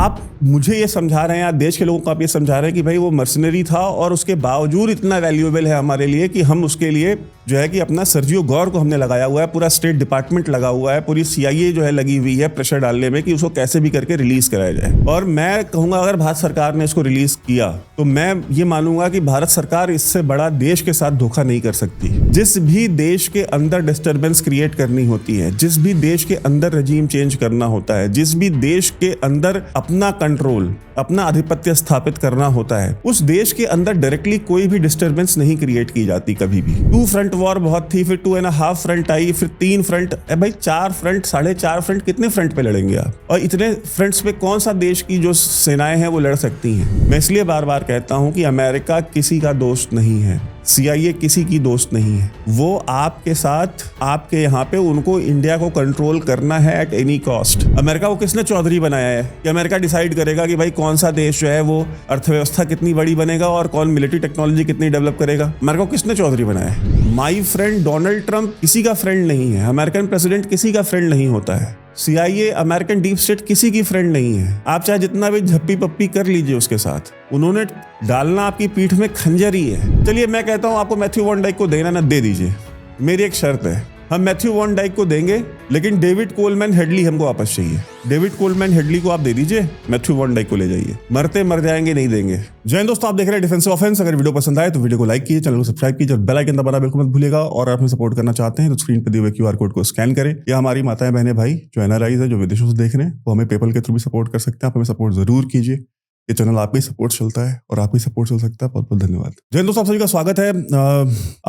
आप मुझे ये समझा रहे हैं या देश के लोगों को आप ये समझा रहे हैं कि भाई वो मर्सनरी था और उसके बावजूद इतना वैल्यूएबल है हमारे लिए कि हम उसके लिए जो है कि अपना सर्जियो गौर को हमने लगाया हुआ है, पूरा स्टेट डिपार्टमेंट लगा हुआ है, पूरी CIA जो है लगी हुई है प्रेशर डालने में कि उसको कैसे भी करके रिलीज कराया जाए। और मैं कहूंगा अगर भारत सरकार ने इसको रिलीज किया तो मैं ये मानूंगा कि भारत सरकार इससे बड़ा देश के साथ धोखा नहीं कर सकती। जिस भी देश के अंदर डिस्टर्बेंस क्रिएट करनी होती है, जिस भी देश के अंदर रजीम चेंज करना होता है, जिस भी देश के अंदर अपना कंट्रोल, अपना आधिपत्य स्थापित करना होता है, उस देश के अंदर डायरेक्टली कोई भी डिस्टर्बेंस नहीं क्रिएट की जाती कभी भी। 2 फ्रंट वॉर बहुत थी, फिर 2.5 फ्रंट आई, फिर 3 फ्रंट, भाई 4 फ्रंट, 4.5 फ्रंट, कितने फ्रंट पे लड़ेंगे आप? और इतने फ्रंट्स पे कौन सा देश की जो सेनाएं हैं वो लड़ सकती हैं? मैं इसलिए बार बार कहता हूं कि अमेरिका किसी का दोस्त नहीं है, CIA किसी की दोस्त नहीं है। वो आपके साथ, आपके यहाँ पे उनको इंडिया को कंट्रोल करना है एट एनी कॉस्ट। अमेरिका को किसने चौधरी बनाया है कि अमेरिका डिसाइड करेगा कि भाई कौन सा देश जो है वो अर्थव्यवस्था कितनी बड़ी बनेगा और कौन मिलिट्री टेक्नोलॉजी कितनी डेवलप करेगा? अमेरिका को किसने चौधरी बनाया है? माई फ्रेंड डोनाल्ड ट्रंप किसी का फ्रेंड नहीं है, अमेरिकन प्रेसिडेंट किसी का फ्रेंड नहीं होता है, CIA अमेरिकन डीप स्टेट किसी की फ्रेंड नहीं है। आप चाहे जितना भी झप्पी पप्पी कर लीजिए उसके साथ, उन्होंने डालना आपकी पीठ में खंजर ही है। चलिए मैं कहता हूं आपको मैथ्यू वॉन डाइक को देना ना दे दीजिए, मेरी एक शर्त है, हम मैथ्यू वॉन डाइक को देंगे लेकिन डेविड कोलमैन हेडली हमको वापस चाहिए। डेविड कोलमैन हेडली को आप दे दीजिए, मैथ्यू वॉन डाइक को ले जाइए, मरते मर जाएंगे, नहीं देंगे। जय हिंद दोस्तों, आप देख रहे हैं डिफेंसिव ऑफेंस। अगर वीडियो पसंद आए तो वीडियो को लाइक कीजिए, चैनल को सब्सक्राइब कीजिए और बेल आइकन दबाना बिल्कुल मत भूलिएगा। और आप हमें सपोर्ट करना चाहते हैं तो स्क्रीन पर दिए हुए QR कोड को स्कैन करें, या हमारी माताएं बहनें भाई जो NRIs है, जो विदेशों से देख रहे हैं, वो हमें पेपल के थ्रू भी सपोर्ट कर सकते हैं। आप हमें सपोर्ट जरूर कीजिए, ये चैनल आपका ही सपोर्ट चलता है और आपका ही सपोर्ट चल सकता है। बहुत बहुत धन्यवाद। जय हिंद दोस्तों, आप सभी का स्वागत है।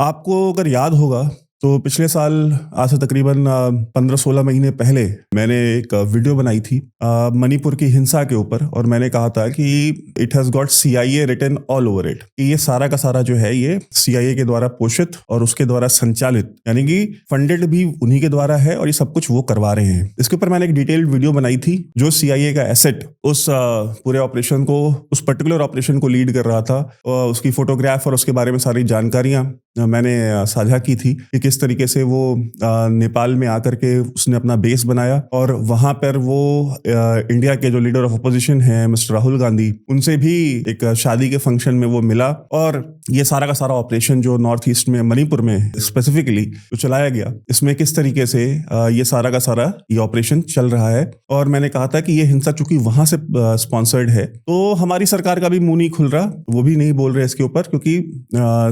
आपको अगर याद होगा तो पिछले साल आज से तकरीबन 15-16 महीने पहले मैंने एक वीडियो बनाई थी मणिपुर की हिंसा के ऊपर, और मैंने कहा था कि it has got CIA written all over it, कि ये सारा का सारा जो है ये CIA के द्वारा पोषित और उसके द्वारा संचालित, यानी कि फंडेड भी उन्हीं के द्वारा है और ये सब कुछ वो करवा रहे हैं। इसके ऊपर मैंने एक डिटेल्ड वीडियो बनाई थी। जो CIA का एसेट उस पूरे ऑपरेशन को, उस पर्टिकुलर ऑपरेशन को लीड कर रहा था, उसकी फोटोग्राफ और उसके बारे में सारी जानकारियां मैंने साझा की थी कि किस तरीके से वो नेपाल में आकर के उसने अपना बेस बनाया और वहां पर वो इंडिया के जो लीडर ऑफ अपोजिशन है मिस्टर राहुल गांधी, उनसे भी एक शादी के फंक्शन में वो मिला। और ये सारा का सारा ऑपरेशन जो नॉर्थ ईस्ट में मणिपुर में स्पेसिफिकली जो चलाया गया, इसमें किस तरीके से ये सारा का सारा ये ऑपरेशन चल रहा है। और मैंने कहा था कि ये हिंसा चूंकि वहां से स्पॉन्सर्ड है तो हमारी सरकार का भी मुंह नहीं खुल रहा, वो भी नहीं बोल रहे इसके ऊपर, क्योंकि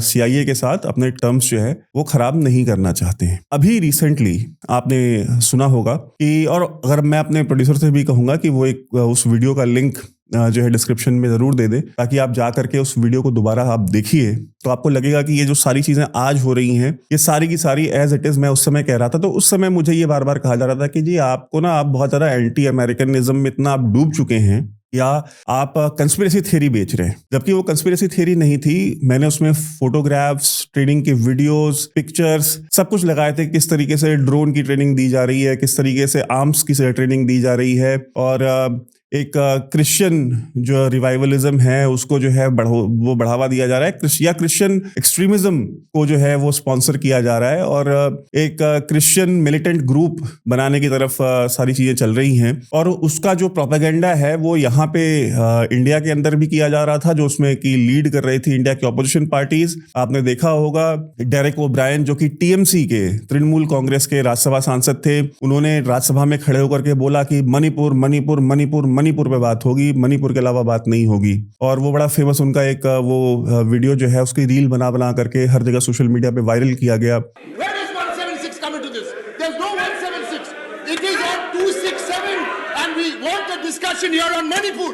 CIA के साथ अपने टर्म्स जो है वो खराब नहीं करना चाहते हैं। अभी रिसेंटली आपने सुना होगा कि, और अगर मैं अपने प्रोड्यूसर से भी कहूंगा कि वो एक उस वीडियो का लिंक जो है डिस्क्रिप्शन में जरूर दे दे, ताकि आप जा करके उस वीडियो को दोबारा आप देखिए तो आपको लगेगा कि ये जो सारी चीजें आज हो रही हैं ये सारी की सारी एज इट इज मैं उस समय कह रहा था। तो उस समय मुझे ये बार बार कहा जा रहा था कि जी आपको ना, आप बहुत ज्यादा एंटी अमेरिकनिज्म में इतना आप डूब चुके हैं, या आप कंस्पिरेसी थ्योरी बेच रहे हैं, जबकि वो कंस्पिरेसी थ्योरी नहीं थी। मैंने उसमें फोटोग्राफ्स, ट्रेनिंग के वीडियोस, पिक्चर्स सब कुछ लगाए थे, किस तरीके से ड्रोन की ट्रेनिंग दी जा रही है, किस तरीके से आर्म्स की ट्रेनिंग दी जा रही है, और एक क्रिश्चियन जो रिवाइवलिज्म है उसको जो है वो बढ़ावा दिया जा रहा है, या क्रिश्चियन एक्सट्रीमिज्म को जो है वो स्पॉन्सर किया जा रहा है, और एक क्रिश्चियन मिलिटेंट ग्रुप बनाने की तरफ सारी चीजें चल रही हैं। और उसका जो प्रोपेगेंडा है वो यहाँ पे इंडिया के अंदर भी किया जा रहा था, जो उसमें की लीड कर रही थी इंडिया की ऑपोजिशन पार्टीज। आपने देखा होगा डेरेक ओब्रायन जो कि TMC के, तृणमूल कांग्रेस के राज्यसभा सांसद थे, उन्होंने राज्यसभा में खड़े होकर के बोला कि मणिपुर मणिपुर मणिपुर मणिपुर पे बात होगी, मणिपुर के अलावा बात नहीं होगी। और वो बड़ा फेमस उनका एक वो वीडियो जो है उसकी रील बना बना करके हर जगह सोशल मीडिया पे वायरल किया गया। Where does 176 come into this? There's no 176. It is on 267, and we want a discussion here on Manipur.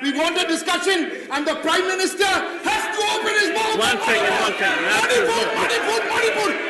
We want a discussion, and the Prime Minister has to open his mouth. One second. Manipur.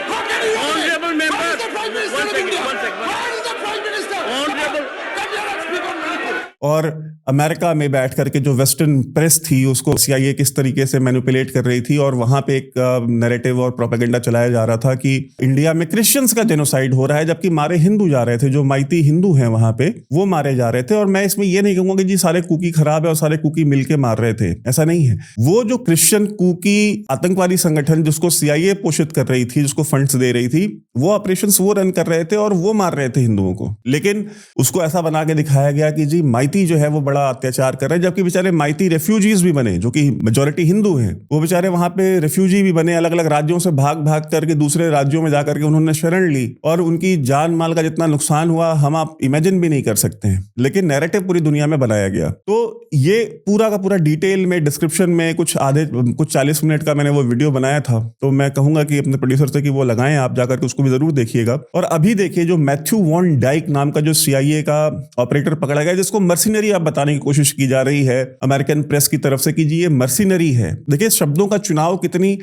How can you? Honorable member. Where is the Prime Minister of India? One second. Where is the Prime Minister? Honorable. Come here and speak on Manipur. और America में बैठ करके जो western press थी उसको CIA किस तरीके से मैनिपुलेट कर रही थी, और वहां पे एक नैरेटिव और प्रोपेगेंडा चलाया जा रहा था कि इंडिया में क्रिश्चियंस का जेनोसाइड हो रहा है, जबकि मारे हिंदू जा रहे थे, जो माइती हिंदू हैं वहां पे वो मारे जा रहे थे। और मैं इसमें ये नहीं कहूंगा कि जी सारे कुकी खराब है और सारे कुकी मिलके मार रहे थे, ऐसा नहीं है। वो जो क्रिश्चियन कुकी आतंकवादी संगठन जिसको CIA पोषित कर रही थी, जिसको फंड्स दे रही थी, वो ऑपरेशंस वो रन कर रहे थे और वो मार रहे थे हिंदुओं को। लेकिन उसको ऐसा बना के दिखाया गया कि जी माइती जो है वो बड़ा अत्याचार कर रहे हैं, जबकि बेचारे माइती रेफ्यूजीज भी बने जो कि मेजोरिटी हिंदू हैं, वो बेचारे वहां पे रेफ्यूजी भी बने, अलग अलग राज्यों से भाग भाग करके दूसरे राज्यों में जाकर के उन्होंने शरण ली और उनकी जान माल का जितना नुकसान हुआ हम आप इमेजिन भी नहीं कर सकते हैं, लेकिन नैरेटिव पूरी दुनिया में बनाया गया। तो ये पूरा का पूरा डिटेल में डिस्क्रिप्शन में कुछ 40 मिनट का मैंने वो वीडियो बनाया था, तो मैं कहूंगा कि अपने प्रोड्यूसर से कि वो लगाएं, आप जाकर के उसको भी जरूर देखिएगा। और अभी देखिए जो मैथ्यू वॉन डाइक नाम का जो CIA का ऑपरेटर पकड़ा गया, जिसको मर्सिनरी आप बताने की कोशिश की जा रही है अमेरिकन प्रेस की तरफ से कि जी ये मर्सिनरी है। देखिए शब्दों का चुनाव कितनी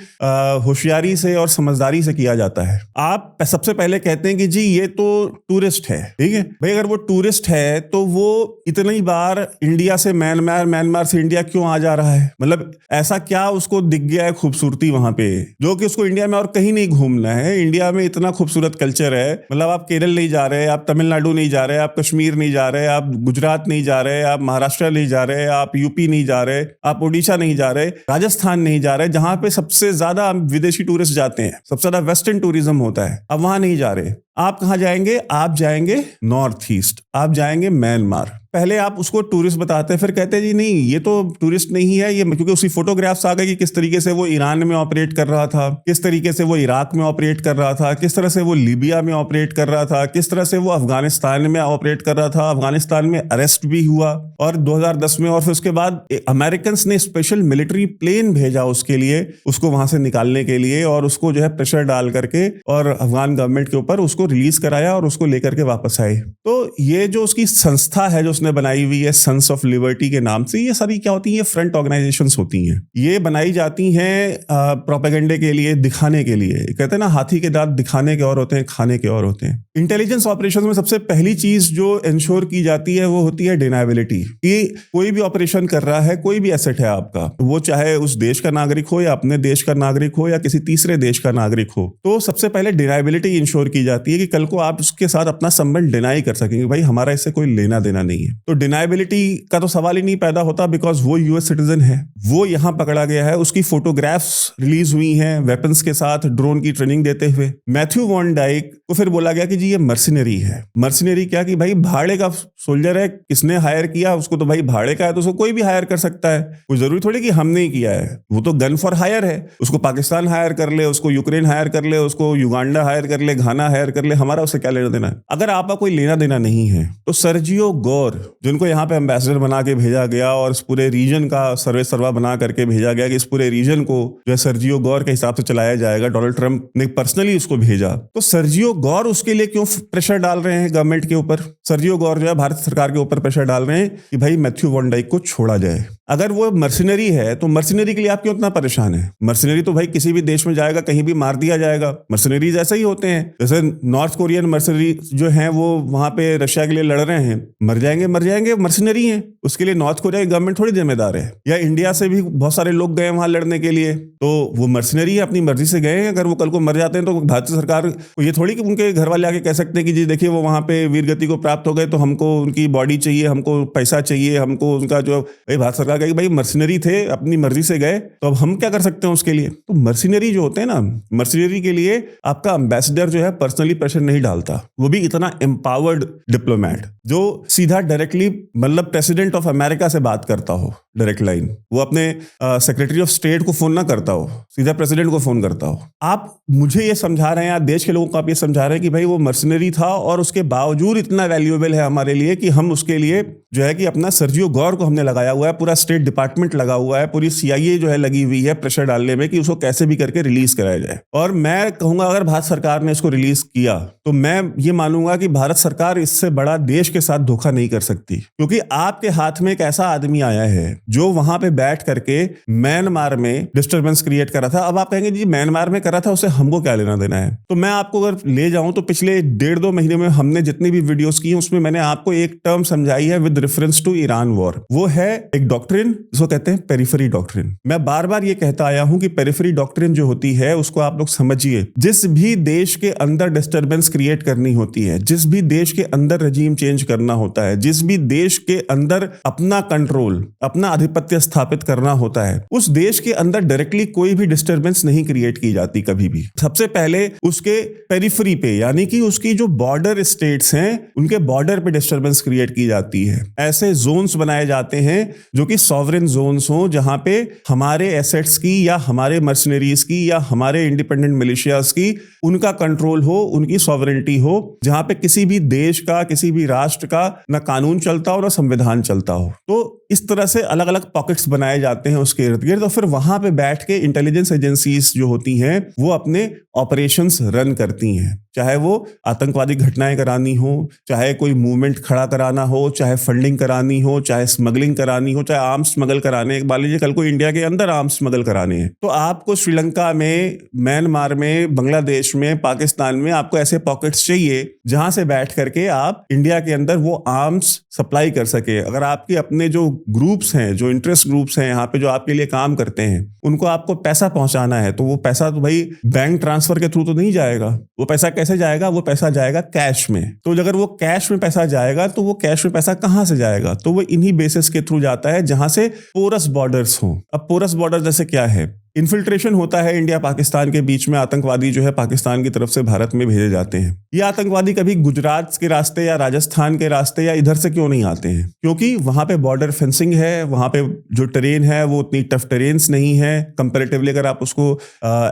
होशियारी से और समझदारी से किया जाता है। आप सबसे पहले कहते हैं कि जी ये तो टूरिस्ट है, ठीक है भाई, अगर वो टूरिस्ट है तो वो इतनी बार इंडिया से म्यांमार से इंडिया क्यों आ जा रहा है? मतलब ऐसा क्या उसको दिख गया है खूबसूरती वहां पे जो कि उसको इंडिया में और कहीं नहीं घूमना है? इंडिया में इतना खूबसूरत कल्चर है, मतलब आप केरल नहीं जा रहे, आप तमिलनाडु नहीं जा रहे, आप कश्मीर नहीं जा रहे, आप गुजरात नहीं जा रहे, आप महाराष्ट्र नहीं जा रहे, आप यूपी नहीं जा रहे, आप उड़ीसा नहीं जा रहे, राजस्थान नहीं जा रहे, जहां पे सबसे ज्यादा विदेशी टूरिस्ट जाते हैं, सबसे ज्यादा वेस्टर्न टूरिज्म होता है, अब वहां नहीं जा रहे। आप कहां जाएंगे? आप जाएंगे नॉर्थ ईस्ट, आप जाएंगे म्यांमार। पहले आप उसको टूरिस्ट बताते हैं, फिर कहते हैं जी नहीं ये तो टूरिस्ट नहीं है, ये क्योंकि उसी फोटोग्राफ्स आ गए कि किस तरीके से वो ईरान में ऑपरेट कर रहा था, किस तरीके से वो इराक में ऑपरेट कर रहा था, किस तरह से वो लीबिया में ऑपरेट कर रहा था, किस तरह से वो अफगानिस्तान में ऑपरेट कर रहा था, अफगानिस्तान में अरेस्ट भी हुआ और 2010 में, और फिर उसके बाद अमेरिकन ने स्पेशल मिलिट्री प्लेन भेजा उसके लिए, उसको वहां से निकालने के लिए, और उसको जो है प्रेशर डाल करके और अफगान गवर्नमेंट के ऊपर उसको रिलीज कराया और उसको लेकर के वापस आए। तो ये जो उसकी संस्था है जो उसने बनाई हुई है सन्स ऑफ लिबर्टी के नाम से, ये सारी क्या होती है? फ्रंट ऑर्गेनाइजेशंस होती हैं। ये बनाई जाती हैं प्रोपेगेंडे के लिए, दिखाने के लिए। कहते हैं ना हाथी के दांत दिखाने के और होते हैं, खाने के और होते हैं। इंटेलिजेंस ऑपरेशन में सबसे पहली चीज जो इंश्योर की जाती है वो होती है डिनायबिलिटी, कि कोई भी ऑपरेशन कर रहा है, कोई भी एसेट है आपका, वो चाहे उस देश का नागरिक हो या अपने देश का नागरिक हो या किसी तीसरे देश का नागरिक हो, तो सबसे पहले डिनायबिलिटी इंश्योर की जाती है कि कल को आप उसके साथ अपना संबंध डिनाई कर सकेंगे, भाई हमारा इससे कोई लेना देना नहीं है। तो डिनायबिलिटी का तो सवाल ही नहीं पैदा होता, बिकॉज वो यूएस सिटीजन है, वो यहां पकड़ा गया है, उसकी फोटोग्राफ्स रिलीज हुई हैं वेपन्स के साथ ड्रोन की ट्रेनिंग देते हुए। मैथ्यू वॉन डाइक को फिर बोला गया कि जी ये मर्सिनरी है। मर्सिनरी क्या कि भाई भाड़े का सोल्जर है, किसने हायर किया उसको? तो भाई भाड़े का है तो उसको कोई भी हायर कर सकता है, कोई जरूरी थोड़ी कि हमने ही किया है। वो तो गन फॉर हायर है, उसको पाकिस्तान हायर कर ले, उसको यूक्रेन हायर कर ले, उसको युगांडा हायर कर ले, घाना हायर कर ले, हमारा उससे क्या लेना देना है? अगर आपका कोई लेना देना नहीं है तो सर्जियो गोर, जिनको यहाँ पे एम्बेसडर बना के भेजा गया और इस पूरे रीजन का सर्वा बना करके भेजा गया कि इस पूरे रीजन को जो है सर्जियो गौर के हिसाब से चलाया जाएगा, डोनाल्ड ट्रंप ने पर्सनली उसको भेजा, तो सर्जियो गौर उसके लिए क्यों प्रेशर डाल रहे हैं गवर्नमेंट के ऊपर? सर्जियो गौर जो है भारत सरकार के ऊपर प्रेशर डाल रहे हैं कि भाई मैथ्यू वॉन डाइक को छोड़ा जाए। अगर वो मर्सिनरी है तो मर्सिनरी के लिए आप क्यों इतना परेशान है? मर्सिनरी तो भाई किसी भी देश में जाएगा, कहीं भी मार दिया जाएगा। मर्सिनरीज ऐसे ही होते हैं, जैसे नॉर्थ कोरियन मर्सिनरी जो हैं वो वहां पे रशिया के लिए लड़ रहे हैं, मर जाएंगे, मर्सिनरी हैं, उसके लिए नॉर्थ कोरिया की गवर्नमेंट थोड़ी जिम्मेदार है। या इंडिया से भी बहुत सारे लोग गए वहां लड़ने के लिए, तो वो मर्सिनरी है, अपनी मर्जी से गए हैं। अगर वो कल को मर जाते हैं तो भारतीय सरकार ये थोड़ी कि उनके घर वाले आके कह सकते हैं कि जी देखिए वो वहां पे वीर गति को प्राप्त हो गए तो हमको उनकी बॉडी चाहिए, हमको पैसा चाहिए, हमको उनका जो भारत सरकार कहेगी भाई मर्सिनरी थे, अपनी मर्जी से गए, तो अब हम क्या कर सकते हैं उसके लिए? तो मर्सिनरी जो होते हैं ना, मर्सिनरी के लिए आपका एम्बेसडर जो है पर्सनली प्रेशर नहीं डालता, वो भी इतना एम्पावर्ड डिप्लोमैट जो सीधा डायरेक्टली मतलब प्रेसिडेंट ऑफ अमेरिका से बात करता हो, डायरेक्ट लाइन, वो अपने सेक्रेटरी ऑफ स्टेट को फोन ना करता हो, सीधा प्रेसिडेंट को फोन करता हो। आप मुझे ये समझा रहे हैं, देश के लोगों को आप ये समझा रहे हैं कि भाई वो मर्सिनरी था और उसके बावजूद इतना वैल्यूएबल है हमारे लिए कि हम उसके लिए जो है कि अपना सर्जियो गौर को हमने लगाया हुआ है, पूरा स्टेट डिपार्टमेंट लगा हुआ है, पूरी CIA जो है लगी हुई है प्रेशर डालने में कि उसको कैसे भी करके रिलीज कराया जाए। और मैं कहूंगा अगर भारत सरकार ने इसको रिलीज किया तो मैं ये मानूंगा कि भारत सरकार इससे बड़ा देश के साथ धोखा नहीं कर सकती, क्योंकि आपके हाथ में एक ऐसा आदमी आया है जो वहां पे बैठ करके म्यांमार में डिस्टर्बेंस क्रिएट कर रहा था। अब आप कहेंगे जी म्यांमार में कर रहा था, उससे हमको क्या लेना देना है? तो मैं आपको अगर ले जाऊं तो पिछले 1.5-2 महीने में हमने जितनी भी वीडियोस की उसमें मैंने आपको एक टर्म समझाई है with reference to Iran war, वो है एक डॉक्ट्रिन जिसको कहते हैं पेरिफेरी डॉक्ट्रिन। मैं बार बार ये कहता आया हूं कि पेरिफेरी डॉक्ट्रिन जो होती है उसको आप लोग समझिए, जिस भी देश के अंदर डिस्टर्बेंस क्रिएट करनी होती है, जिस भी देश के अंदर रजीम चेंज करना होता है, जिस भी देश के अंदर अपना कंट्रोल, अपना आधिपत्य स्थापित करना होता है, उस देश के अंदर डायरेक्टली कोई भी डिस्टर्बेंस नहीं क्रिएट की जाती कभी भी। सबसे पहले उसके पेरिफेरी पे, यानी कि उसकी जो बॉर्डर स्टेट्स हैं उनके बॉर्डर पे डिस्टर्बेंस क्रिएट की जाती है। ऐसे जोन्स बनाए जाते हैं जो कि सॉवरेन जोन्स हो, जहां पे हमारे एसेट्स की या हमारे मर्सनरीज की या हमारे इंडिपेंडेंट मिलिशियाज की उनका कंट्रोल हो, उनकी सॉवरेनिटी हो, जहां पे किसी भी देश का, किसी भी राष्ट्र का ना कानून चलता हो ना संविधान चलता हो। तो इस तरह से अलग अलग पॉकेट्स बनाए जाते हैं उसके इर्द गिर्द, और फिर वहां पे बैठ के इंटेलिजेंस एजेंसीज जो होती हैं वो अपने ऑपरेशंस रन करती हैं, चाहे वो आतंकवादी घटनाएं करानी हो, चाहे कोई मूवमेंट खड़ा कराना हो, चाहे फंडिंग करानी हो, चाहे स्मगलिंग करानी हो, चाहे आर्म्स स्मगल कराने, मान लीजिए कल को इंडिया के अंदर आर्म्स स्मगल कराने हैं, तो आपको श्रीलंका में, म्यांमार में, बांग्लादेश में, पाकिस्तान में आपको ऐसे पॉकेट्स चाहिए जहां से बैठ करके आप इंडिया के अंदर वो आर्म्स सप्लाई कर सके। अगर आपके अपने जो ग्रुप्स हैं, जो इंटरेस्ट ग्रुप्स हैं यहाँ पे जो आपके लिए काम करते हैं, उनको आपको पैसा पहुंचाना है, तो वो पैसा तो भाई बैंक ट्रांसफर के थ्रू तो नहीं जाएगा। वो पैसा कैसे जाएगा? वो पैसा जाएगा कैश में। तो अगर वो कैश में पैसा जाएगा तो वो कैश में पैसा कहां से जाएगा? तो वो इन्हीं बेसिस के थ्रू जाता है जहां से पोरस बॉर्डर्स हों। अब पोरस बॉर्डर जैसे क्या है? इन्फिल्ट्रेशन होता है इंडिया पाकिस्तान के बीच में, आतंकवादी जो है पाकिस्तान की तरफ से भारत में भेजे जाते हैं। ये आतंकवादी कभी गुजरात के रास्ते या राजस्थान के रास्ते या इधर से क्यों नहीं आते हैं? क्योंकि वहां पे बॉर्डर फेंसिंग है, वहां पे जो टेरेन है वो उतनी टफ टेरेन्स नहीं है कंपैरेटिवली, अगर आप उसको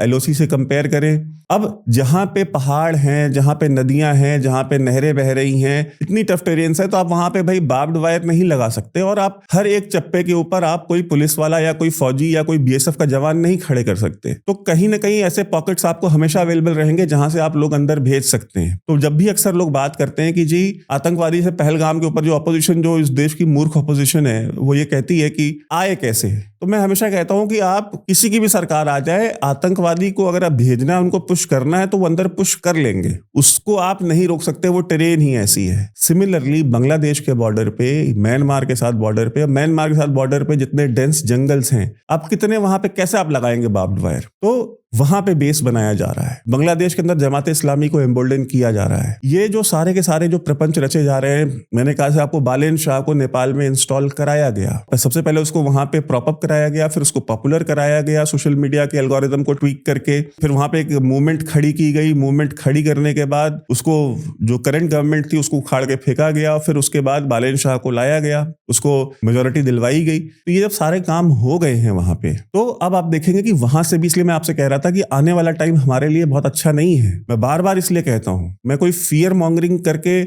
LOC से कंपेयर करें। अब जहां पे पहाड़ हैं, जहां पे नदियां हैं, जहां पे नहरें बह रही हैं, इतनी टफ टेरेन्स है, तो आप वहां पे भाई बार्ब्ड वायर नहीं लगा सकते, और आप हर एक चप्पे के ऊपर आप कोई पुलिस वाला या कोई फौजी या कोई BSF का जवान नहीं खड़े कर सकते। तो कहीं ना कहीं ऐसे पॉकेट्स आपको हमेशा अवेलेबल रहेंगे जहां से आप लोग अंदर भेज सकते हैं। तो जब भी अक्सर लोग बात करते हैं कि जी आतंकवादी से पहलगाम के ऊपर जो अपोजिशन, जो इस देश की मूर्ख अपोजिशन है, वो ये कहती है कि आए कैसे, तो मैं हमेशा कहता हूं कि आप किसी की भी सरकार आ जाए, आतंकवादी को अगर आप भेजना है, उनको पुश करना है, तो वो अंदर पुश कर लेंगे, उसको आप नहीं रोक सकते, वो टेरेन ही ऐसी है। सिमिलरली बांग्लादेश के बॉर्डर पे, म्यांमार के साथ बॉर्डर पे, म्यांमार के साथ बॉर्डर पे जितने डेंस जंगल्स हैं, आप कितने वहां पे कैसे आप लगाएंगे बार्ब्ड वायर? तो वहां पे बेस बनाया जा रहा है। बांग्लादेश के अंदर जमात इस्लामी को एम्बोल्डन किया जा रहा है। ये जो सारे के सारे जो प्रपंच रचे जा रहे हैं, मैंने कहा से आपको बालेन शाह को नेपाल में इंस्टॉल कराया गया। सबसे पहले उसको वहां पे प्रॉप अप कराया गया, फिर उसको पॉपुलर कराया गया सोशल मीडिया के एल्गोरिदम को ट्वीक करके, फिर वहां पे एक मूवमेंट खड़ी की गई। मूवमेंट खड़ी करने के बाद उसको, जो करंट गवर्नमेंट थी, उसको उखाड़ के फेंका गया। फिर उसके बाद बालेन शाह को लाया गया, उसको मेजोरिटी दिलवाई गई। तो ये जब सारे काम हो गए हैं वहां पे, तो अब आप देखेंगे कि वहां से भी, इसलिए मैं आपसे कह रहा था कि आने वाला टाइम हमारे लिए बहुत अच्छा नहीं है। मैं बार बार इसलिए कहता हूं, मैं कोई फियर मॉन्गरिंग करके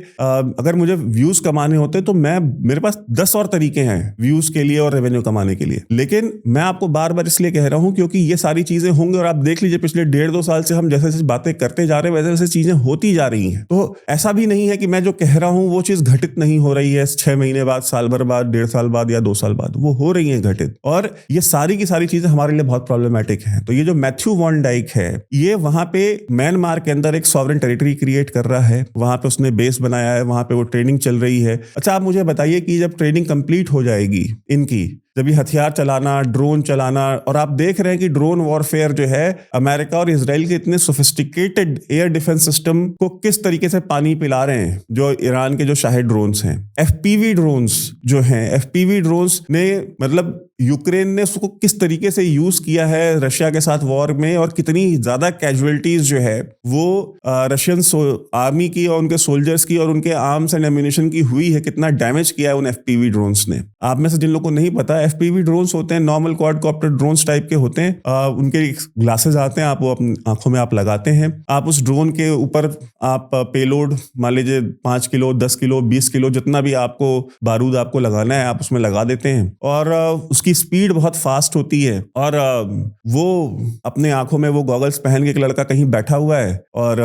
अगर मुझे व्यूज कमाने होते तो मेरे पास 10 और तरीके हैं व्यूज के लिए और रेवेन्यू कमाने के लिए, लेकिन मैं आपको बार बार इसलिए कह रहा हूं क्योंकि ये सारी चीजें होंगी। और आप देख लीजिए पिछले 1.5-2 साल से हम जैसे जैसे बातें करते जा रहे हैं वैसे वैसे चीजें होती जा रही हैं। तो ऐसा भी नहीं है कि मैं जो कह रहा हूं वो चीज घटित नहीं हो रही है 6 महीने बाद, साल भर बाद, 1.5 साल बाद या 2 साल बाद, वो हो रही है घटित। और ये सारी की सारी चीजें हमारे लिए बहुत प्रॉब्लमेटिक हैं। तो ये जो मैथ्यू वॉन डाइक है, ये वहां पे म्यांमार के अंदर एक सॉवरेन टेरिटरी क्रिएट कर रहा है, वहां पे उसने बेस बनाया है, वहां पे वो ट्रेनिंग चल रही है। अच्छा, आप मुझे बताइए कि जब ट्रेनिंग कंप्लीट हो जाएगी इनकी, जब ये हथियार चलाना, ड्रोन चलाना, और आप देख रहे हैं कि ड्रोन वॉरफेयर जो है अमेरिका और इजराइल के इतने सोफिस्टिकेटेड एयर डिफेंस सिस्टम को किस तरीके से पानी पिला रहे हैं, जो ईरान के जो शाहिद ड्रोन्स हैं। FPV ड्रोन्स जो हैं, FPV ड्रोन्स ने, मतलब यूक्रेन ने उसको किस तरीके से यूज किया है रशिया के साथ वॉर में, और कितनी ज्यादा कैजुअलिटीज जो है वो रशियन आर्मी की और उनके सोल्जर्स की और उनके आर्म्स एंड एम्यूनिशन की हुई है, कितना डैमेज किया है उन FPV ड्रोन्स ने। आप में से जिन लोगों को नहीं पता, FPV ड्रोन्स होते हैं नॉर्मल क्वाडकॉप्टर ड्रोन्स टाइप के होते हैं। उनके ग्लासेस आते हैं, आप वो अपनी आंखों में आप लगाते हैं। आप उस ड्रोन के ऊपर आप पेलोड, मान लीजिए 5 किलो, 10 किलो, 20 किलो, जितना भी आपको बारूद आपको लगाना है, आप उसमें लगा देते हैं। और उसकी स्पीड बहुत फास्ट होती है। और वो अपने आंखों में वो गॉगल्स पहन के, एक लड़का कहीं बैठा हुआ है और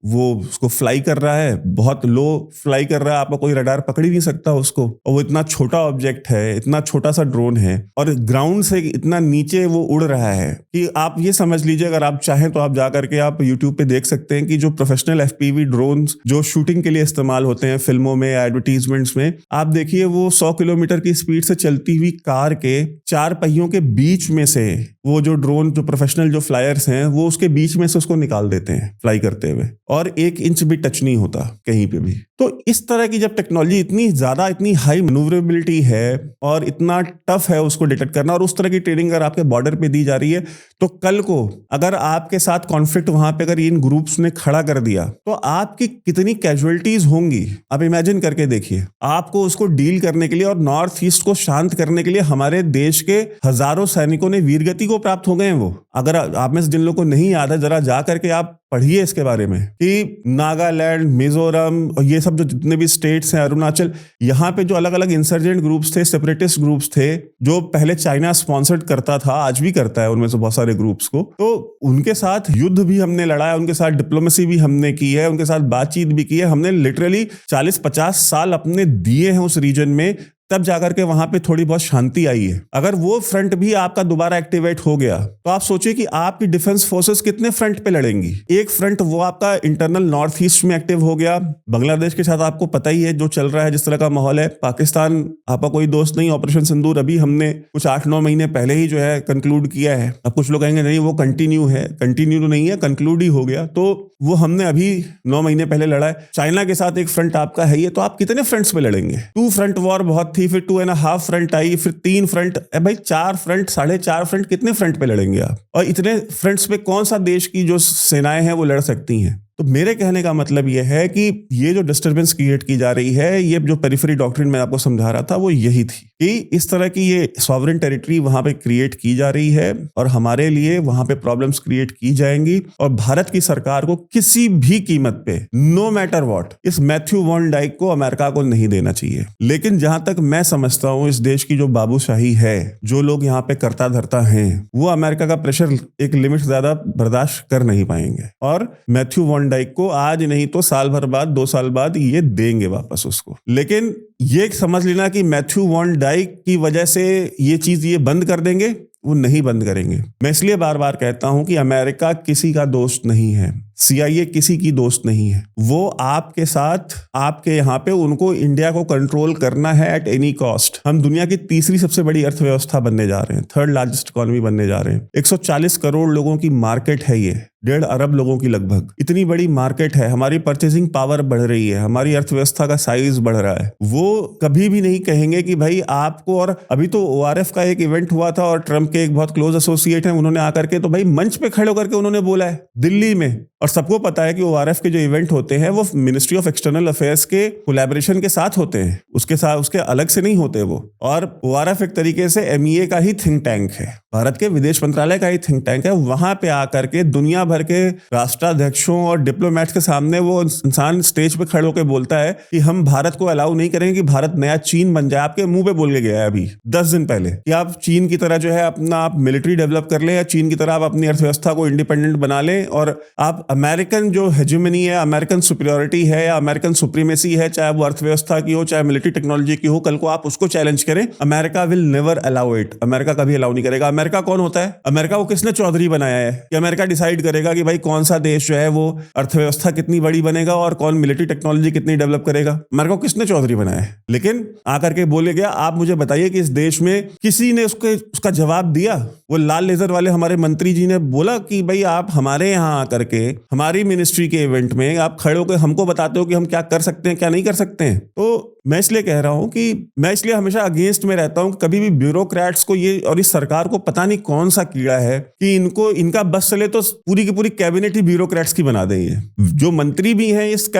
वो उसको फ्लाई कर रहा है, बहुत लो फ्लाई कर रहा है, आपका कोई रडार पकड़ ही नहीं सकता उसको। और वो इतना छोटा ऑब्जेक्ट है, इतना छोटा सा ड्रोन है, और ग्राउंड से इतना नीचे वो उड़ रहा है कि आप ये समझ लीजिए, अगर आप चाहें तो आप जा करके आप YouTube पे देख सकते हैं कि जो प्रोफेशनल FPV ड्रोन्स जो शूटिंग के लिए इस्तेमाल होते हैं फिल्मों में, एडवर्टीजमेंट्स में, आप देखिए वो 100 किलोमीटर की स्पीड से चलती हुई कार के 4 पहियों के बीच में से वो जो ड्रोन, जो प्रोफेशनल जो फ्लायर्स हैं, वो उसके बीच में से उसको निकाल देते हैं फ्लाई करते हुए। और 1 इंच भी टच नहीं होता कहीं पे भी। तो इस तरह की जब टेक्नोलॉजी इतनी ज्यादा, इतनी हाई मैन्यूवरेबिलिटी है और इतना टफ है उसको डिटेक्ट करना, और उस तरह की ट्रेनिंग अगर आपके बॉर्डर पे दी जा रही है, तो कल को अगर आपके साथ कॉन्फ्लिक्ट वहां पे अगर इन ग्रुप्स ने खड़ा कर दिया तो आपकी कितनी कैजुअलिटीज होंगी आप इमेजिन करके देखिए। आपको उसको डील करने के लिए और नॉर्थ ईस्ट को शांत करने के लिए हमारे देश के हजारों सैनिकों ने वीरगति को प्राप्त हो गए हैं। वो अगर आप में से जिन लोगों को नहीं याद है, जरा जा करके आप पढ़िए इसके बारे में कि नागालैंड, मिजोरम और ये सब जो जितने भी स्टेट्स हैं, अरुणाचल, यहाँ पे जो अलग अलग इंसर्जेंट ग्रुप्स थे, सेपरेटिस्ट ग्रुप्स थे, जो पहले चाइना स्पॉन्सर्ड करता था, आज भी करता है उनमें से बहुत सारे ग्रुप्स को, तो उनके साथ युद्ध भी हमने लड़ा है, उनके साथ डिप्लोमेसी भी हमने की है, उनके साथ बातचीत भी की है। हमने लिटरली 40-50 साल अपने दिए हैं उस रीजन में, तब जाकर के वहां पे थोड़ी बहुत शांति आई है। अगर वो फ्रंट भी आपका दोबारा एक्टिवेट हो गया तो आप सोचिए कि आपकी डिफेंस फोर्सेस कितने फ्रंट पे लड़ेंगी। एक फ्रंट वो आपका इंटरनल नॉर्थ ईस्ट में एक्टिव हो गया, बांग्लादेश के साथ आपको पता ही है जो चल रहा है, जिस तरह का माहौल है। पाकिस्तान आपका कोई दोस्त नहीं, ऑपरेशन सिंदूर अभी हमने कुछ 8-9 महीने पहले ही जो है कंक्लूड किया है। अब कुछ लोग कहेंगे नहीं वो कंटिन्यू है, कंटिन्यू तो नहीं है, कंक्लूड ही हो गया, तो वो हमने अभी 9 महीने पहले लड़ा है। चाइना के साथ एक फ्रंट आपका है ही है, तो आप कितने फ्रंट्स पे लड़ेंगे। 2 फ्रंट वॉर बहुत थी, फिर 2.5 फ्रंट आई, फिर 3 फ्रंट, भाई 4 फ्रंट, 4.5 फ्रंट, कितने फ्रंट पे लड़ेंगे आप। और इतने फ्रंट्स पे कौन सा देश की जो सेनाएं हैं वो लड़ सकती हैं। तो मेरे कहने का मतलब यह है कि ये जो डिस्टर्बेंस क्रिएट की जा रही है, ये जो पेरिफेरी डॉक्ट्रिन मैं आपको समझा रहा था वो यही थी कि इस तरह की ये सॉवरेन टेरिटरी वहां पे क्रिएट की जा रही है और हमारे लिए वहां पे प्रॉब्लम्स क्रिएट की जाएंगी। और भारत की सरकार को किसी भी कीमत पे, नो मैटर व्हाट, इस मैथ्यू वॉन डाइक को अमेरिका को नहीं देना चाहिए। लेकिन जहां तक मैं समझता हूं, इस देश की जो बाबूशाही है, जो लोग यहाँ पे करता धरता हैं, वो अमेरिका का प्रेशर एक लिमिट से ज्यादा बर्दाश्त कर नहीं पाएंगे। और मैथ्यू वॉन डाइक को आज नहीं तो साल भर बाद, 2 साल बाद ये देंगे वापस उसको। लेकिन ये समझ लेना कि मैथ्यू वॉन डाइक की वजह से ये चीज ये बंद कर देंगे, वो नहीं बंद करेंगे। मैं इसलिए बार बार कहता हूं कि अमेरिका किसी का दोस्त नहीं है, CIA किसी की दोस्त नहीं है। वो आपके साथ, आपके यहाँ पे उनको इंडिया को कंट्रोल करना है एट एनी कॉस्ट। हम दुनिया की तीसरी सबसे बड़ी अर्थव्यवस्था बनने जा रहे हैं, 3rd लार्जेस्ट इकोनॉमी बनने जा रहे हैं। 140 करोड़ लोगों की मार्केट है ये, 1.5 अरब लोगों की लगभग, इतनी बड़ी मार्केट है। हमारी परचेसिंग पावर बढ़ रही है, हमारी अर्थव्यवस्था का साइज बढ़ रहा है। वो कभी भी नहीं कहेंगे कि भाई आपको, और अभी तो ORF का एक इवेंट हुआ था और ट्रंप के एक बहुत क्लोज एसोसिएट हैं, उन्होंने आकर के तो भाई मंच पे खड़े होकर के उन्होंने बोला है दिल्ली में। और सबको पता है कि ORF के जो इवेंट होते हैं वो मिनिस्ट्री ऑफ एक्सटर्नल अफेयर्स के कोलैबोरेशन के साथ होते हैं, उसके साथ, उसके अलग से नहीं होते वो। और ORF एक तरीके से MEA का ही थिंक टैंक है, भारत के विदेश मंत्रालय का ही थिंक टैंक है। वहां पे आकर के दुनिया भर के राष्ट्राध्यक्षों और डिप्लोमेट्स के सामने वो इंसान स्टेज पे खड़े होकर बोलता है कि हम भारत को अलाउ नहीं करेंगे कि भारत नया चीन बन जाए। आपके मुंह पे बोल के गया है अभी 10 दिन पहले कि आप चीन की तरह जो है अपना आप मिलिट्री डेवलप कर लें, या चीन की तरह आप अपनी अर्थव्यवस्था को इंडिपेंडेंट बना लें, और आप अमेरिकन जो हेजेमनी है, अमेरिकन सुपीरियरिटी है या अमेरिकन सुप्रीमेसी है, चाहे वो अर्थव्यवस्था की हो चाहे मिलिट्री टेक्नोलॉजी की हो, कल को आप उसको चैलेंज करें। America will never allow it, America कभी अलाउ नहीं करेगा। अमेरिका कौन होता है? अमेरिका को किसने चौधरी बनाया है कि अमेरिका डिसाइड करेगा कि भाई कौन सा देश जो है वो अर्थव्यवस्था कितनी बड़ी बनेगा और कौन मिलिट्री टेक्नोलॉजी कितनी डेवलप करेगा? अमेरिका को किसने चौधरी बनाया है? लेकिन आकर के बोले गया, आप मुझे बताइए कि इस देश में किसी ने उसका जवाब दिया? वो लाल लेजर वाले हमारे मंत्री जी ने बोला कि भाई आप हमारे यहाँ आकर के हमारी मिनिस्ट्री के इवेंट में आप खड़े होकर हमको बताते हो कि हम क्या कर सकते हैं क्या नहीं कर सकते हैं। तो मैं इसलिए कह रहा हूं कि मैं इसलिए हमेशा अगेंस्ट में रहता हूं कि कभी भी ब्यूरोक्रेट्स को ये और इस सरकार को पता नहीं कौन सा कीड़ा है कि इनको, इनका बस चले तो पूरी की पूरी कैबिनेट ही ब्यूरोक्रेट्स की बना देंगे। जो मंत्री भी हैं इस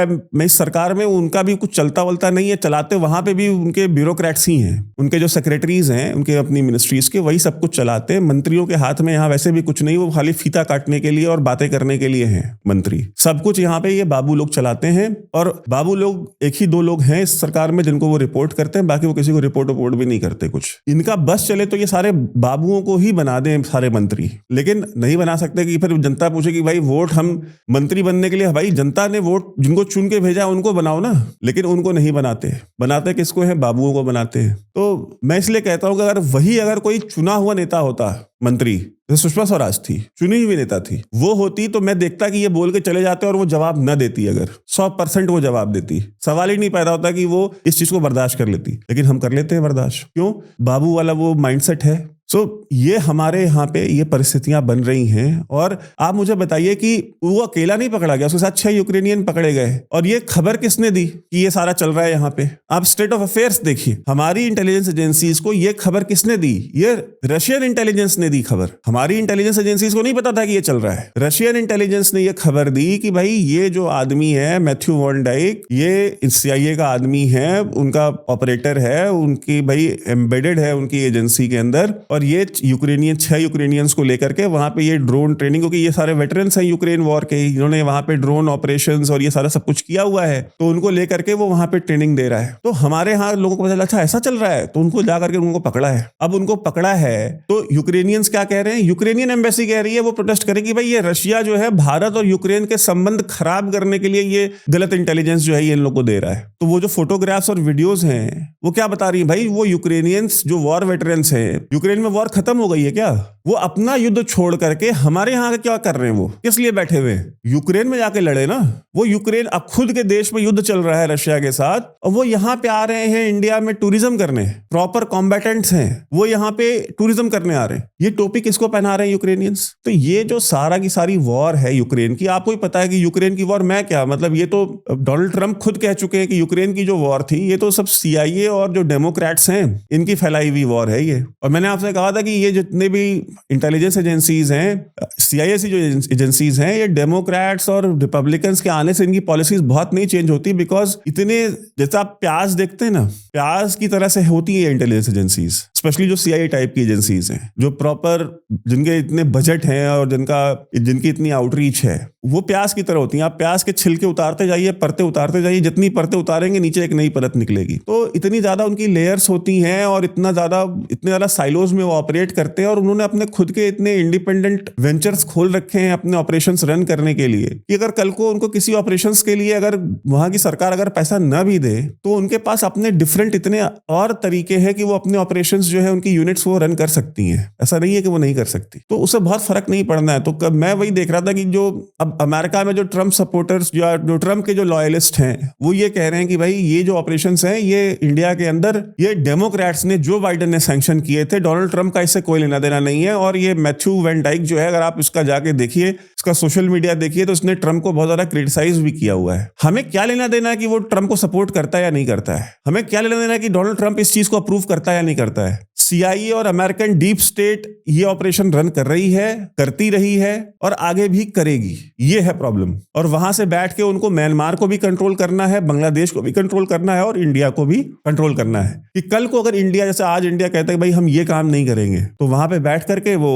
सरकार में, उनका भी कुछ चलता वलता नहीं है, चलाते वहां पे भी उनके ब्यूरोक्रेट्स ही हैं। उनके जो सेक्रेटरीज हैं उनके अपनी मिनिस्ट्रीज के, वही सब कुछ चलाते हैं। मंत्रियों के हाथ में यहाँ वैसे भी कुछ नहीं, वो खाली फीता काटने के लिए और बातें करने के लिए हैं मंत्री। सब कुछ यहाँ पे ये बाबू लोग चलाते हैं, और बाबू लोग 1 ही 2 लोग हैं इस सरकार में जिनको वो रिपोर्ट करते हैं, बाकी वो किसी को रिपोर्ट भी नहीं करते कुछ। इनका बस चले तो ये सारे बाबुओं को ही बना दें सारे मंत्री, लेकिन नहीं बना सकते कि फिर जनता पूछे कि भाई वोट हम मंत्री बनने के लिए, भाई जनता ने वोट जिनको चुन के भेजा उनको बनाओ ना, लेकिन उनको नहीं बनाते किसको है? बाबुओं को बनाते हैं। तो मैं इसलिए कहता हूं कि अगर कोई चुना हुआ नेता होता, मंत्री, जैसे सुषमा स्वराज थी, चुनी हुई नेता थी, वो होती तो मैं देखता कि ये बोल के चले जाते और वो जवाब न देती। अगर 100% वो जवाब देती, सवाल ही नहीं पैदा होता कि वो इस चीज को बर्दाश्त कर लेती। लेकिन हम कर लेते हैं बर्दाश्त, क्यों? बाबू वाला वो माइंडसेट है, ये हमारे यहाँ पे ये परिस्थितियां बन रही हैं। और आप मुझे बताइए कि वो अकेला नहीं पकड़ा गया, उसके साथ 6 यूक्रेनियन पकड़े गए, और ये खबर किसने दी कि ये सारा चल रहा है यहाँ पे? आप स्टेट ऑफ अफेयर्स देखिए, हमारी इंटेलिजेंस एजेंसीज को ये खबर किसने दी? ये रशियन इंटेलिजेंस ने दी खबर। हमारी इंटेलिजेंस एजेंसीज को नहीं पता था कि ये चल रहा है। रशियन इंटेलिजेंस ने ये खबर दी कि भाई ये जो आदमी है मैथ्यू वॉन डाइक, ये CIA का आदमी है, उनका ऑपरेटर है, उनकी भाई एम्बेडेड है उनकी एजेंसी के अंदर, और ये 6 यूक्रेनियंस को लेकर के वहां पे ये ड्रोन ट्रेनिंग, क्योंकि ये सारे वेटरन्स हैं यूक्रेन वॉर के, इन्होंने वहां पे ड्रोन ऑपरेशंस और ये सारा सब कुछ किया हुआ है, तो उनको लेकर के वो वहां पे ट्रेनिंग दे रहा है। तो हमारे यहाँ लोगों को पता चला अच्छा ऐसा चल रहा है, तो उनको जाकर के उनको पकड़ा है। अब उनको पकड़ा है तो यूक्रेनियंस क्या कह रहे हैं? यूक्रेनियन एम्बेसी कह रही है, वो प्रोटेस्ट करेगी भाई ये रशिया जो है भारत और यूक्रेन के संबंध खराब करने के लिए ये गलत इंटेलिजेंस जो है ये इन लोगों को दे रहा है। तो वो जो फोटोग्राफ्स और वीडियोस हैं वो क्या बता रही है भाई? वो यूक्रेनियंस जो वॉर वेटरन्स हैं, यूक्रेन में वॉर खत्म हो गई है क्या? वो अपना युद्ध छोड़ करके हमारे यहाँ क्या कर रहे हैं? वो किस लिए बैठे हुए हैं? यूक्रेन में जाके लड़े ना। वो यूक्रेन अब खुद के देश में युद्ध चल रहा है रशिया के साथ, और वो यहाँ पे आ रहे हैं इंडिया में टूरिज्म करने, प्रॉपर कॉम्बैटेंट्स हैं, वो यहाँ पे टूरिज्म करने आ रहे हैं। ये टोपी किसको पहना रहे हैं? यूक्रेनियंस। तो ये जो सारा की सारी वॉर है यूक्रेन की, आपको ही पता है कि यूक्रेन की वॉर मैं क्या मतलब, ये तो डोनाल्ड ट्रंप खुद कह चुके हैं कि यूक्रेन की जो वॉर थी ये तो सब CIA और जो डेमोक्रेट्स हैं इनकी फैलाई हुई वॉर है ये। और मैंने आपसे कहा था कि ये जितने भी इंटेलिजेंस एजेंसीज हैं, CIAC जो एजेंसीज हैं, ये डेमोक्रेट्स और रिपब्लिकन्स के आने से इनकी पॉलिसीज बहुत नहीं चेंज होती, बिकॉज इतने जैसा आप प्याज देखते हैं ना, प्याज की तरह से होती है इंटेलिजेंस एजेंसीज, स्पेशली जो CIA टाइप की एजेंसीज हैं, जो प्रॉपर जिनके इतने बजट हैं और जिनकी इतनी आउटरीच है, वो प्याज की तरह होती हैं। आप प्याज के छिलके उतारते जाइए, परतें उतारते जाइए, जितनी परतें उतारेंगे नीचे एक नई परत निकलेगी। तो इतनी ज्यादा उनकी लेयर्स होती हैं और इतने ज्यादा साइलोज में वो ऑपरेट करते हैं, और उन्होंने अपने खुद के इतने इंडिपेंडेंट वेंचर्स खोल रखे हैं अपने ऑपरेशंस रन करने के लिए कि अगर कल को उनको किसी ऑपरेशंस के लिए अगर वहां की सरकार अगर पैसा न भी दे तो उनके पास अपने डिफरेंट इतने और तरीके हैं कि वो अपने ऑपरेशंस जो है उनकी यूनिट्स वो रन कर सकती हैं। ऐसा नहीं है कि वो नहीं कर सकती, तो उससे बहुत फर्क नहीं पड़ना है। तो मैं वही देख रहा था कि जो अब अमेरिका में जो ट्रम्प सपोर्टर्स जो ट्रम्प के जो लॉयलिस्ट हैं वो ये कह रहे हैं कि भाई ये जो ऑपरेशंस हैं ये इंडिया के अंदर ये डेमोक्रेट्स ने, जो बाइडेन ने सैंक्शन किए थे, डोनाल्ड ट्रम्प का इससे कोई लेना देना नहीं है। और ये मैथ्यू वैन डाइक जो है, अगर आप इसका जाके देखिए, इसका सोशल मीडिया देखिए, तो इसने ट्रम्प को बहुत ज्यादा क्रिटिसाइज भी किया हुआ है। हमें क्या लेना देना है कि वो ट्रम्प को सपोर्ट करता है या नहीं करता है? हमें क्या लेना देना है कि डोनाल्ड ट्रम्प इस चीज को अप्रूव करता है या नहीं करता है? CIA और अमेरिकन डीप स्टेट ये ऑपरेशन रन कर रही है, करती रही है और आगे भी करेगी। ये है प्रॉब्लम। और वहां से बैठ के उनको म्यांमार को भी कंट्रोल करना है, बांग्लादेश को भी कंट्रोल करना है और इंडिया को भी कंट्रोल करना है। कि कल को अगर इंडिया, जैसे आज इंडिया कहता है भाई हम ये काम नहीं करेंगे, तो वहां पे बैठ करके वो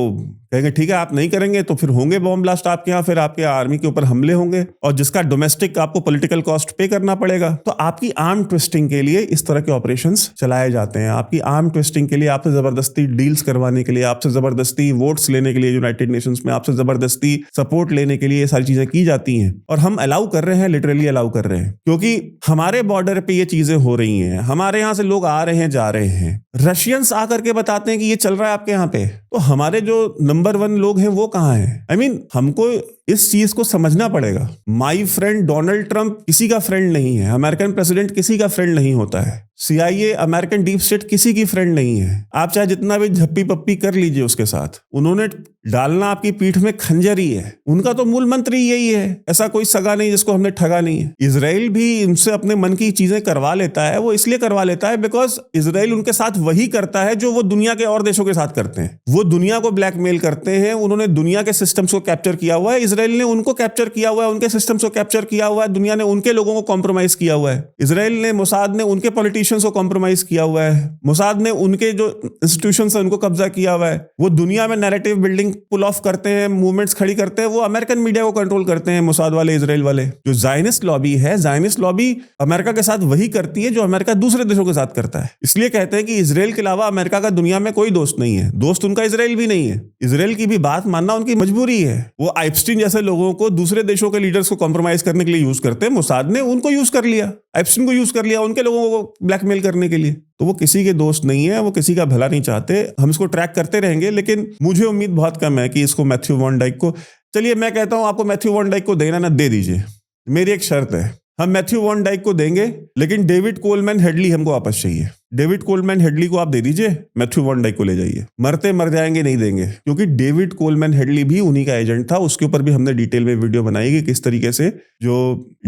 कहेंगे ठीक है आप नहीं करेंगे तो फिर होंगे बॉम्ब ब्लास्ट आपके यहाँ, फिर आपके आर्मी के ऊपर हमले होंगे और जिसका डोमेस्टिक आपको पॉलिटिकल कॉस्ट पे करना पड़ेगा। तो आपकी आर्म ट्विस्टिंग के लिए इस तरह के ऑपरेशंस चलाए जाते हैं। आपकी आर्म ट्विस्टिंग के लिए, आपसे जबरदस्ती डील्स करवाने के लिए, आपसे जबरदस्ती वोट्स लेने के लिए यूनाइटेड नेशंस में, आपसे जबरदस्ती सपोर्ट लेने के लिए ये सारी चीजें की जाती हैं। और हम अलाउ कर रहे हैं, लिटरली अलाउ कर रहे हैं, क्योंकि हमारे बॉर्डर पे ये चीजें हो रही हैं। हमारे यहाँ से लोग आ रहे हैं, जा रहे हैं। रशियंस आकर के बताते हैं कि ये चल रहा है आपके यहाँ पे, तो हमारे जो नंबर 1 लोग हैं वो कहाँ हैं? I mean, हमको इस चीज को समझना पड़ेगा। माई फ्रेंड डोनाल्ड ट्रंप किसी का फ्रेंड नहीं है, अमेरिकन प्रेसिडेंट किसी का फ्रेंड नहीं होता है, CIA अमेरिकन डीप स्टेट किसी की फ्रेंड नहीं है। आप चाहे जितना भी झप्पी पप्पी कर लीजिए उसके साथ, उन्होंने डालना आपकी पीठ में खंजर ही है। उनका तो मूल मंत्र ही यही है, ऐसा कोई सगा नहीं जिसको हमने ठगा नहीं है। इजराइल भी उनसे अपने मन की चीजें करवा लेता है, वो इसलिए करवा लेता है बिकॉज इजराइल उनके साथ वही करता है जो वो दुनिया के और देशों के साथ करते हैं। वो दुनिया को ब्लैकमेल करते हैं, उन्होंने दुनिया के सिस्टम्स को कैप्चर किया हुआ है, इजराइल ने उनको कैप्चर किया हुआ है, उनके सिस्टम्स को कैप्चर किया हुआ है, दुनिया ने उनके लोगों को कॉम्प्रोमाइज किया हुआ है। इजराइल ने, मोसाद ने उनके पॉलिटिशियंस को कॉम्प्रोमाइज किया हुआ है, मोसाद ने उनके जो इंस्टीट्यूशंस हैं उनको कब्जा किया हुआ है। वो दुनिया में नैरेटिव बिल्डिंग पुल ऑफ करते हैं, मूवमेंट्स खड़ी करते हैं, वो अमेरिकन मीडिया को कंट्रोल करते हैं, मोसाद वाले, इजराइल वाले। जो जायनिस्ट लॉबी है, जायनिस्ट लॉबी अमेरिका के साथ वही करती है जो अमेरिका दूसरे देशों के साथ करता है। इसलिए कहते हैं कि इजराइल के अलावा अमेरिका का दुनिया में कोई दोस्त नहीं है, दोस्त उनका इजराइल भी नहीं है। इजराइल की भी बात मानना उनकी मजबूरी है। वो आइपस्टीन जैसे लोगों को दूसरे देशों के लीडर्स को कॉम्प्रोमाइज करने के लिए यूज करते हैं। मोसाद ने उनको यूज कर लिया, आइपस्टीन को यूज कर लिया उनके लोगों को ब्लैकमेल करने के लिए। तो वो किसी के दोस्त नहीं है, वो किसी का भला नहीं चाहते। हम इसको ट्रैक करते रहेंगे, लेकिन मुझे उम्मीद बहुत कम है कि इसको मैथ्यू वॉन डाइक को, चलिए मैं कहता हूं आपको मैथ्यू वॉन डाइक को देना ना दे दीजिए। मेरी एक शर्त है, हम मैथ्यू वॉन डाइक को देंगे लेकिन डेविड कोलमैन हेडली हमको वापस चाहिए। डेविड कोलमैन हेडली को आप दे दीजिए, मैथ्यू वॉन डाइक को ले जाइए, मरते मर जाएंगे, नहीं देंगे, क्योंकि डेविड कोलमैन हेडली भी उन्हीं का एजेंट था। उसके ऊपर भी हमने डिटेल में वीडियो बनाई कि किस तरीके से जो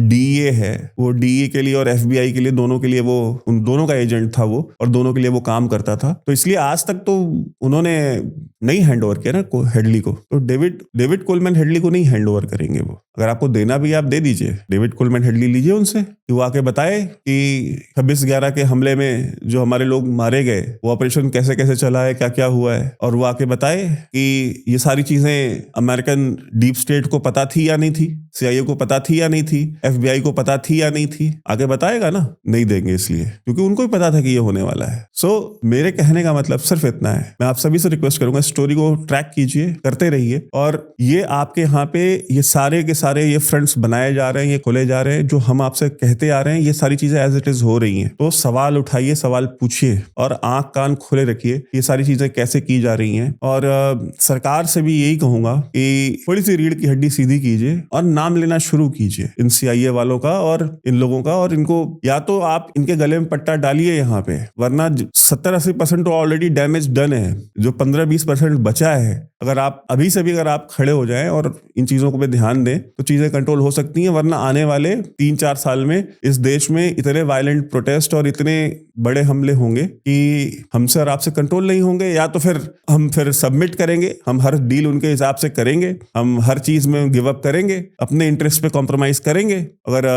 डीए है वो डीए के लिए और एफबीआई के लिए, दोनों के लिए वो उन दोनों का एजेंट था वो, और दोनों के लिए वो काम करता था। तो इसलिए आज तक तो उन्होंने नहीं हैंड ओवर किया ना हेडली को, तो डेविड कोलमैन हेडली को नहीं हैंड ओवर करेंगे वो। अगर आपको देना भी आप दे दीजिए, डेविड कोलमैन हेडली लीजिए उनसे कि वो आके बताए कि 26/11 के हमले में जो हमारे लोग मारे गए वो ऑपरेशन कैसे कैसे चला है, क्या क्या हुआ है, और वो आके बताए कि ये सारी चीजें अमेरिकन डीप स्टेट को पता थी या नहीं थी, CIA को पता थी या नहीं थी, FBI को पता थी या नहीं थी, आगे बताएगा ना। नहीं देंगे इसलिए क्योंकि उनको भी पता था कि ये होने वाला है। सो मेरे कहने का मतलब सिर्फ इतना है, मैं आप सभी से रिक्वेस्ट करूंगा स्टोरी को ट्रैक कीजिए, करते रहिए, और ये आपके यहाँ पे ये सारे के सारे ये फ्रंट्स बनाए जा रहे हैं, ये खोले जा रहे हैं, जो हम आपसे कहते आ रहे हैं, ये सारी चीजें एज इट इज हो रही हैं। तो सवाल उठाइए, सवाल पूछिए और आंख कान खोले रखिए, ये सारी चीजें कैसे की जा रही हैं। और सरकार से भी यही कहूंगा कि थोड़ी सी रीढ़ की हड्डी सीधी कीजिए और नाम लेना शुरू कीजिए इन CIA वालों का और इन लोगों का, और इनको या तो आप इनके गले में पट्टा डालिए यहाँ पे, वरना 70-80% तो ऑलरेडी डैमेज डन है, जो 15-20% बचा है, अगर आप अभी से भी अगर आप खड़े हो जाएं और इन चीजों को पे ध्यान दें तो चीजें कंट्रोल हो सकती हैं। वरना आने वाले 3-4 साल में इस देश में इतने वायलेंट प्रोटेस्ट और इतने बड़े हमले होंगे कि हमसे और आपसे कंट्रोल नहीं होंगे, या तो फिर हम फिर सबमिट करेंगे, हम हर डील उनके हिसाब से करेंगे, हम हर चीज में गिव अप करेंगे, अपने इंटरेस्ट पे कॉम्प्रोमाइज करेंगे। अगर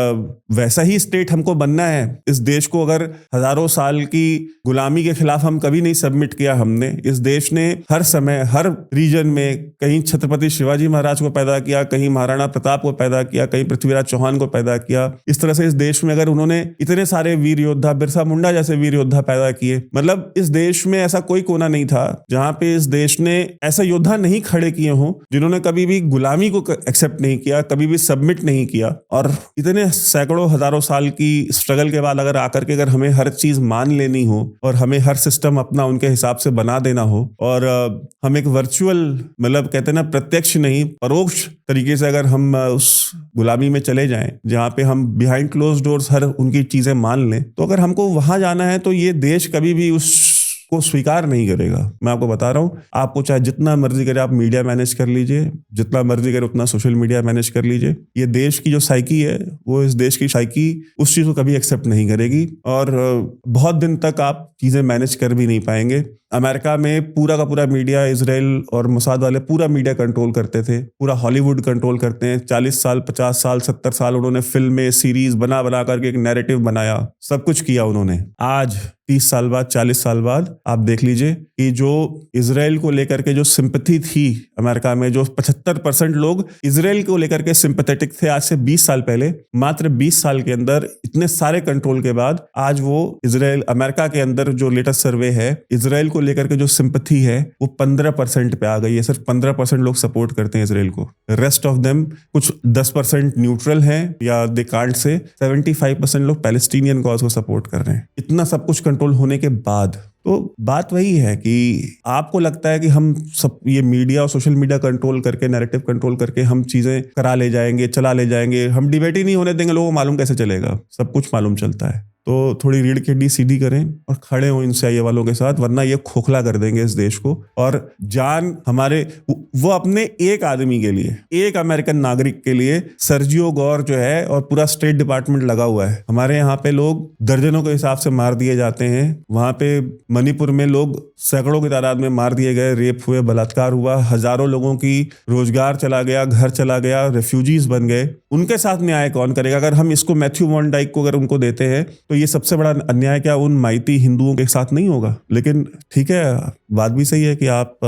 वैसा ही स्टेट हमको बनना है, इस देश को अगर हजारों साल की गुलामी के खिलाफ हम कभी नहीं सबमिट किया हमने, इस देश ने हर समय हर रीजन में कहीं छत्रपति शिवाजी महाराज को पैदा किया, कहीं महाराणा प्रताप को पैदा किया, कहीं पृथ्वीराज चौहान को पैदा किया। इस तरह से इस देश में अगर उन्होंने इतने सारे वीर योद्धा, बिरसा मुंडा जैसे वीर योद्धा पैदा किए, मतलब इस देश में ऐसा कोई कोना नहीं था जहां पे इस देश ने ऐसा योद्धा नहीं खड़े किए हों जिन्होंने कभी भी गुलामी को एक्सेप्ट नहीं किया, कभी भी सबमिट नहीं किया। और इतने सैकड़ों हजारों साल की स्ट्रगल के बाद अगर आकर के अगर हमें हर चीज मान लेनी हो और हमें हर सिस्टम अपना उनके हिसाब से बना देना हो, और हम एक वर्चुअल, मतलब कहते हैं ना, प्रत्यक्ष नहीं परोक्ष तरीके से अगर हम उस गुलामी में चले जाएं जहां पे हम बिहाइंड क्लोज डोर्स हर उनकी चीजें मान लें, तो अगर हमको वहां जाना है तो ये देश कभी भी उसको स्वीकार नहीं करेगा। मैं आपको बता रहा हूं, आपको चाहे जितना मर्जी करे आप मीडिया मैनेज कर लीजिए, जितना मर्जी करे उतना सोशल मीडिया मैनेज कर लीजिए, ये देश की जो साइकी है वो इस देश की साइकी उस चीज को कभी एक्सेप्ट नहीं करेगी, और बहुत दिन तक आप चीजें मैनेज कर भी नहीं पाएंगे। अमेरिका में पूरा का पूरा मीडिया, इजराइल और मोसाद वाले पूरा मीडिया कंट्रोल करते थे, पूरा हॉलीवुड कंट्रोल करते हैं। 40 साल, 50 साल, 70 साल उन्होंने फिल्में, सीरीज बना करके एक नैरेटिव बनाया, सब कुछ किया उन्होंने। आज 30 साल बाद, 40 साल बाद आप देख लीजिए कि जो इजराइल को लेकर के जो सिंपैथी थी अमेरिका में, जो 75% लोग इजराइल को लेकर के सिंपैथेटिक थे आज से 20 साल पहले, मात्र 20 साल के अंदर इतने सारे कंट्रोल के बाद आज वो इजराइल, अमेरिका के अंदर जो लेटेस्ट सर्वे है, इजराइल को लेकर के जो सिंपैथी है वो 15% पे आ गई है। सिर्फ 15% लोग सपोर्ट करते हैं इजराइल को, रेस्ट ऑफ देम कुछ 10% न्यूट्रल हैं या दे कांट से 75% लोग पैलेस्टीनियन कॉज को सपोर्ट कर रहे हैं। इतना सब कुछ कंट्रोल होने के बाद तो बात वही है कि आपको लगता है कि हम सब ये मीडिया और सोशल मीडिया कंट्रोल करके, नैरेटिव कंट्रोल करके हम चीजें करा ले जाएंगे, चला ले जाएंगे, हम डिबेट ही नहीं होने देंगे, लोगों को मालूम कैसे चलेगा? सब कुछ मालूम चलता है। तो थोड़ी रीढ़ की हड्डी सीधी करें और खड़े हो इन CIA वालों के साथ, वरना ये खोखला कर देंगे इस देश को। और जान हमारे वो अपने एक आदमी के लिए, एक अमेरिकन नागरिक के लिए सर्जियो गौर जो है और पूरा स्टेट डिपार्टमेंट लगा हुआ है। हमारे यहाँ पे लोग दर्जनों के हिसाब से मार दिए जाते हैं, वहां पे मणिपुर में लोग सैकड़ों की तादाद में मार दिए गए, रेप हुए, बलात्कार हुआ, हजारों लोगों की रोजगार चला गया, घर चला गया, रेफ्यूजीज बन गए। उनके साथ न्याय कौन करेगा? अगर हम इसको मैथ्यू वॉन डाइक को अगर उनको देते हैं तो ये सबसे बड़ा अन्याय क्या उन माइती हिंदुओं के साथ नहीं होगा? लेकिन ठीक है, बात भी सही है कि आप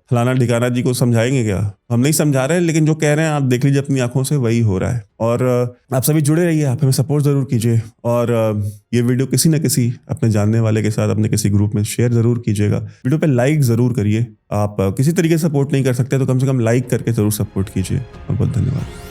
फलाना ढिकाना जी को समझाएंगे क्या? हम नहीं समझा रहे हैं, लेकिन जो कह रहे हैं आप देख लीजिए अपनी आंखों से, वही हो रहा है। और आप सभी जुड़े रहिए, आप हमें सपोर्ट जरूर कीजिए, और ये वीडियो किसी न किसी अपने जानने वाले के साथ, अपने किसी ग्रुप में शेयर जरूर कीजिएगा। वीडियो पे लाइक जरूर करिए। आप किसी तरीके से सपोर्ट नहीं कर सकते तो कम से कम लाइक करके जरूर सपोर्ट कीजिए। बहुत बहुत धन्यवाद।